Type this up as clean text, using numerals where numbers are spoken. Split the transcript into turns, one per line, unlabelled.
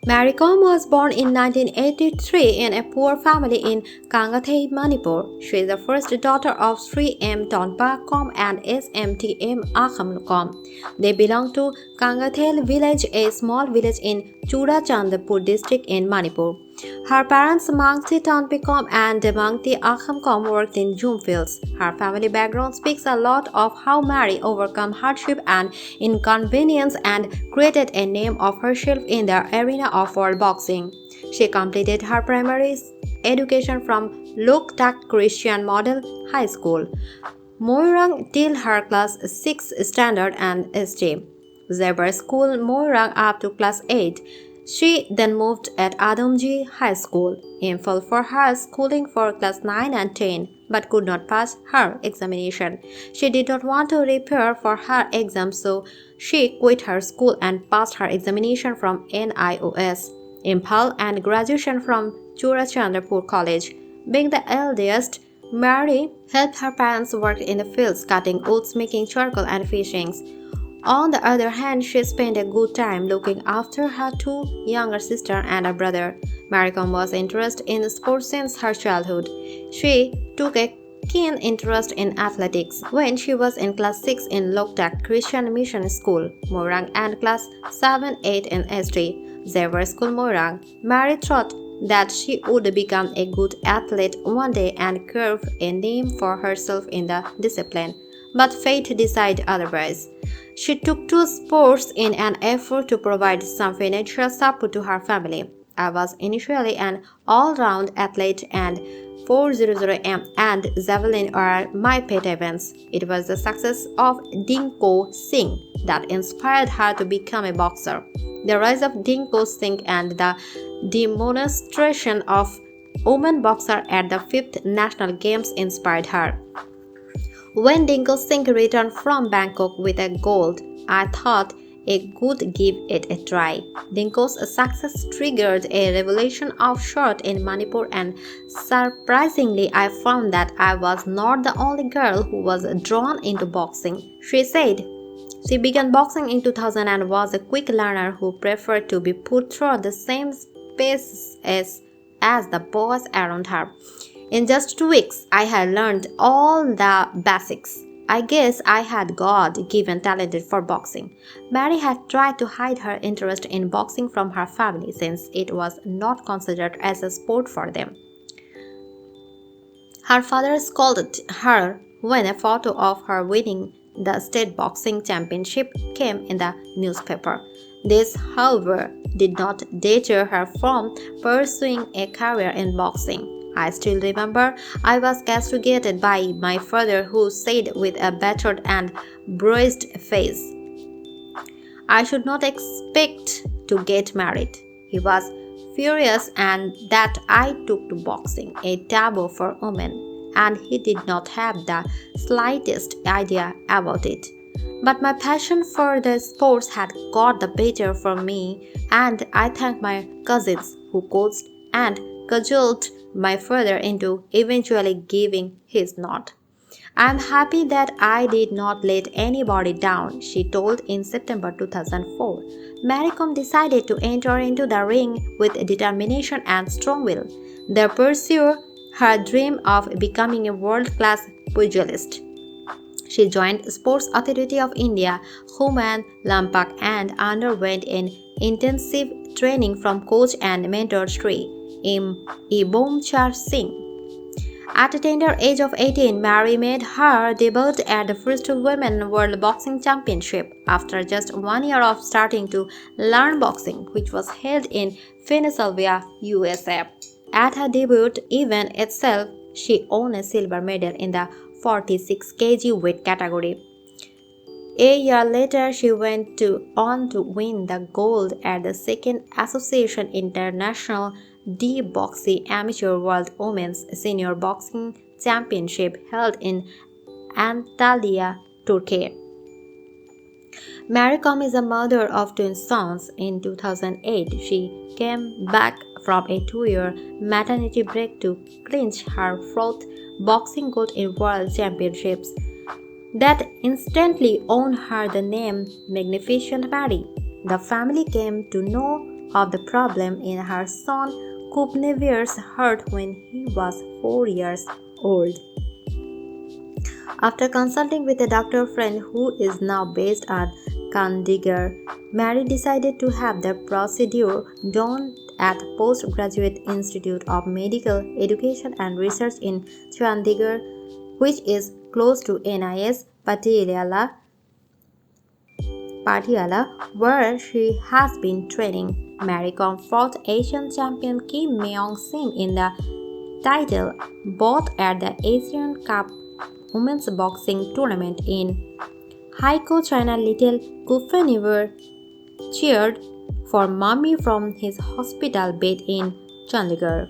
Mary Kom was born in 1983 in a poor family in Kangathay, Manipur. She is the first daughter of Sri M. Tonpa Kom and SMTM Akham Kom. They belong to Kangathay village, a small village in Churachandpur district in Manipur. Her parents Mangti Tonpikom and Mangti Akhamkom worked in jute fields. Her family background speaks a lot of how Mary overcome hardship and inconvenience and created a name of herself in the arena of world boxing. She completed her primary education from Loktak Christian Model High School, Moirang till her class 6 standard and ST. Zebar School Moirang up to class 8. She then moved at Adamji High School, Imphal for her schooling for class 9 and 10, but could not pass her examination. She did not want to prepare for her exam, so she quit her school and passed her examination from NIOS, Imphal, and graduation from Churachandpur College. Being the eldest, Mary helped her parents work in the fields, cutting woods, making charcoal, and fishing. On the other hand, she spent a good time looking after her two younger sisters and a brother. Mary Kom was interested in sports since her childhood. She took a keen interest in athletics when she was in class 6 in Loktak Christian Mission School, Morang, and class 7 8 in S3, Xavier School, Morang. Mary thought that she would become a good athlete one day and carve a name for herself in the discipline. But fate decided otherwise. She took to sports in an effort to provide some financial support to her family. I was initially an all-round athlete and 400 and javelin are my pet events. It was the success of Dinko Singh that inspired her to become a boxer. The rise of Dinko Singh and the demonstration of women boxer at the 5th National Games inspired her. When Dinko Singh returned from Bangkok with a gold, I thought I could give it a try. Dinko's success triggered a revolution of short in Manipur, and surprisingly, I found that I was not the only girl who was drawn into boxing. She said she began boxing in 2000 and was a quick learner who preferred to be put through the same paces as the boys around her. In just 2 weeks, I had learned all the basics. I guess I had God given talent for boxing. Mary had tried to hide her interest in boxing from her family since it was not considered as a sport for them. Her father scolded her when a photo of her winning the state boxing championship came in the newspaper. This, however, did not deter her from pursuing a career in boxing. I still remember I was castigated by my father, who said with a battered and bruised face, I should not expect to get married. He was furious and that I took to boxing, a taboo for women, and he did not have the slightest idea about it. But my passion for the sports had got the better for me, and I thank my cousins who coached and cajoled my father into eventually giving his nod. I am happy that I did not let anybody down, she told in September 2004. Mary Kom decided to enter into the ring with determination and strong will. They pursue her dream of becoming a world-class pugilist. She joined Sports Authority of India, Human Lampak, and underwent an intensive training from coach and mentor Sri Ibomchar Singh. At a tender age of 18, Mary made her debut at the first Women World Boxing Championship after just 1 year of starting to learn boxing, which was held in Pennsylvania, USA. At her debut event itself, she won a silver medal in the 46 kg weight category. A year later, she went on to win the gold at the second Association International D-Boxing Amateur World Women's Senior Boxing Championship held in Antalya, Turkey. Mary Kom is a mother of twin sons. In 2008, she came back from a 2-year maternity break to clinch her fourth boxing gold in World Championships. That instantly earned her the name Magnificent Mary. The family came to know of the problem in her son Kubnevir's heart when he was 4 years old. After consulting with a doctor friend who is now based at Chandigarh, Mary decided to have the procedure done at Postgraduate Institute of Medical Education and Research in Chandigarh, which is close to NIS Patiala, where she has been training. Mary Kom fought Asian champion Kim Myong-sin in the title bout at the Asian Cup Women's Boxing Tournament in Haikou, China. Little Kufeniver cheered for Mommy from his hospital bed in Chandigarh.